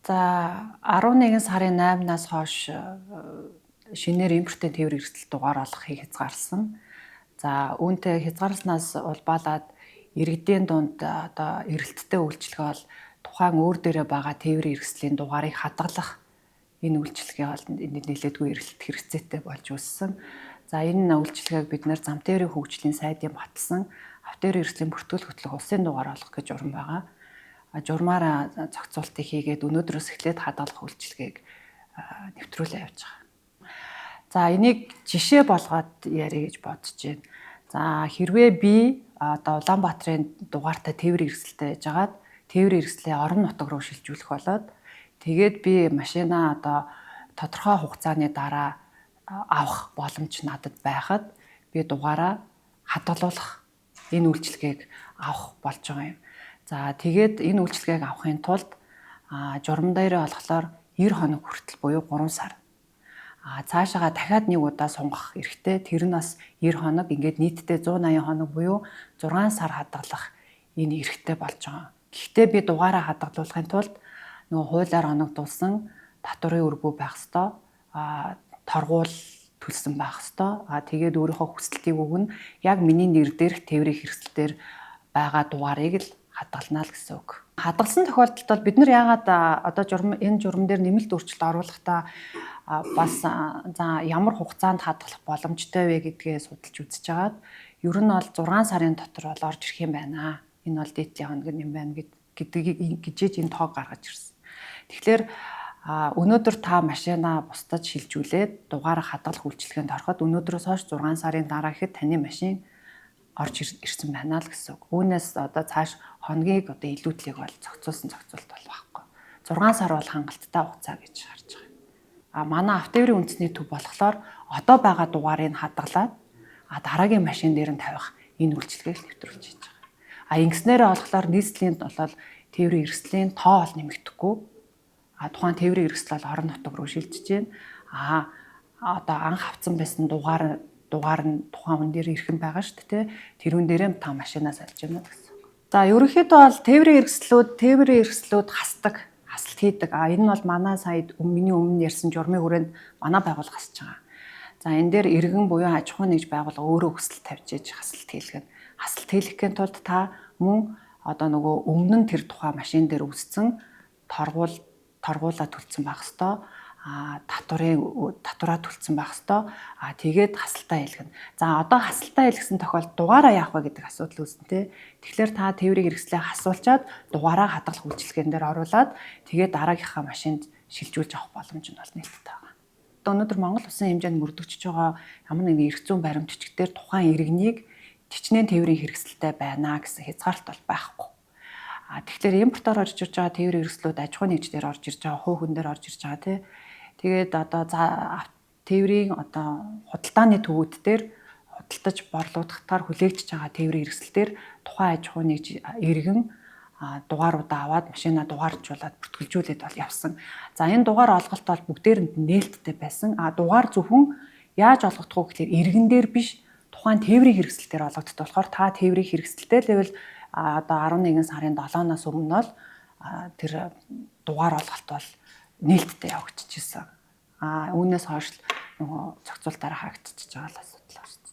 За 11 сарын 8-наас хойш шинээр импортын тээврийн эрсдэл дугаар олохыг хязгаарласан. За үүнтэй хязгаарласнаас улбалаад иргэдийн дунд одоо эрэлттэй үйлчилгээ бол тухайн өөр дээрээ байгаа тээврийн эрсдлийн дугаарыг хадгалах энэ үйлчилгээ бол нэлээдгүй эрэлт хэрэгцээтэй болж үүссэн. За энэ үйлчилгээг бид нэр зам тээврийн хөгжлийн сайдын баталсан автоэрийн эрсдлийн бүртгэл хөтлөх улсын дугаар олох гэж урам байгаа. Журмаараа зохицуултыг хийгээд өнөөдрөөс эхлээд хадгалах үйлчилгээг нэвтрүүлээ явж байгаа. За энийг жишээ болгоод ярих гэж бодож байна. За хэрвээ би одоо Улаанбаатарын дугаартай тээврийн эрсдэлтэй байжгаад тээврийн эрсдлээ орон нутаг руу шилжүүлэх болоод тэгээд би машинаа одоо тодорхой хугацааны дараа авах боломж надад байхад би дугаараа хадгалуулах энэ үйлчилгээг авах болж байгаа юм. За тэгээд энэ үйлчилгээг авахын тулд журам дээр болохоор 90 хоног хүртэл буюу 3 сар. Цаашаага дахиад нэг удаа сунгах эрхтэй. Тэр нь бас 90 хоног ингээд нийтдээ 180 хоног буюу 6 сар хадгалах энэ эрхтэй болж байгаа. Гэхдээ би дугаараа хадгалуулахын тулд нөгөө хуулиар оногдуулсан татварын өргөө байх ёстой. Торгуул төлсөн байх ёстой. Тэгээд өөрийнхөө хүсэлтийг өгнө. Яг миний нэр дээрх тээврийн хэрэгсэл дээр байгаа дугаарыг л хадгална л гэсэн үг. Хадгалсан тохиолдолд бол бид нар яагаад одоо энэ журам дээр нэмэлт өөрчлөлт оруулахдаа бас за ямар хугацаанд хадгалах боломжтой вэ гэдгээ судалж үзэж байгаад ер нь бол 6 сарын дотор бол орж ирэх юм байна. Энэ бол дээдлийн хоног юм байна гэдгийг гижээж энэ тоог гаргаж ирсэн. Тэгэхээр өнөөдөр та машинаа бусдад шилжүүлээд дугаараа хадгалах үйлчилгээнд ороход өнөөдрөөс хойш 6 сарын дараа гэхэд таны машин орж ирсэн байна л гэсэн үг. Үүнээс одоо цааш хоногийг одоо илүүдлийг бол зохицуулт бол байхгүй. 6 сар бол хангалттай хугацаа гэж харж байгаа. Манай автоэрийн үндэсний төв болохоор одоо байгаа дугаарыг хадгалаад дараагийн машин дээр нь тавих энэ үйлчилгээг нэвтрүүлж хийж байгаа. Ингэснээрээ болохоор нийслэлийн болол тээврийн эрсдлийн тоо бол нэмэгдэхгүй. Тухайн тээврийн эрсдэл бол орон нутаг руу шилжиж байна. Одоо анх авсан байсан дугаар нь тухайн хүн дээр ирхэн байгаа шүү дээ. Тэрүүн дээрээ та машинаа салж байна гэсэн. За ерөнхийдөө бол тээврийн эрсдлүүд хасалт хийдэг. Энэ нь бол манай сая миний өмнө ярьсан журмын хүрээнд манай байгууллага хасж байгаа. За энэ дээр иргэн буюу аж ахуйн нэгж байгууллага өөрөө хүсэлт тавьж иж хасалт хийлгэн. Хасалт хийлгэхийн тулд та мөн одоо нөгөө өмнө нь тэр тухайн машин дээр үүссэн торгуулаа төлсөн байх ёстой. Татвараа төлсөн байх ёстой. Тэгээд хасалтаа хийлгэнэ. За одоо хасалтаа хийлгэсэн тохиолдолд дугаараа яах вэ гэдэг асуудал үүснэ тэ. Тэгэхээр та тээврийн хэрэгслээ хасуулчаад дугаараа хадгалах үйлчилгээнд дээр оруулаад тэгээд дараагийнхаа машинд шилжүүлж авах боломж нь бол нээлттэй байгаа. Өнөөдөр Монгол улсын хэмжээнд мөрдөгчж байгаа ямар нэгэн эрх зүйн баримт бичгээр тухайн иргэнийг тичнээн тээврийн хэрэгсэлтэй байна гэсэн хязгаарлалт бол байхгүй. Тэгэхээр импортоор орж ирж байгаа тээврийн хэрэгслүүд аж ахуйн нэгж дээр орж ирж байгаа, хувь хүн дээр орж ирж байгаа тий. Тэгээд одоо тээврийн одоо худалдааны төвүүд дээр худалдаж борлуулахтаар хүлээгдэж байгаа тээврийн хэрэгсэлээр тухайн аж ахуйн нэгж иргэн дугааруудаа аваад машинаа дугааржуулаад бүртгэлжүүлээд бол явсан. За энэ дугаар олголт бол бүгдээрэнд нээлттэй байсан. Дугаар зөвхөн яаж олгодох вэ гэхээр иргэн дээр биш тухайн тээврийн хэрэгсэл дээр олгоддог болохоор та тээврийн хэрэгсэлтэй level одоо 11 сарын 7-наас өмнө бол тэр дугаар олголт бол нээлттэй явагдчихсан. Үүнээс хойш нөгөө зохицуултаараа хаагдчихж байгаа л асуудал байна.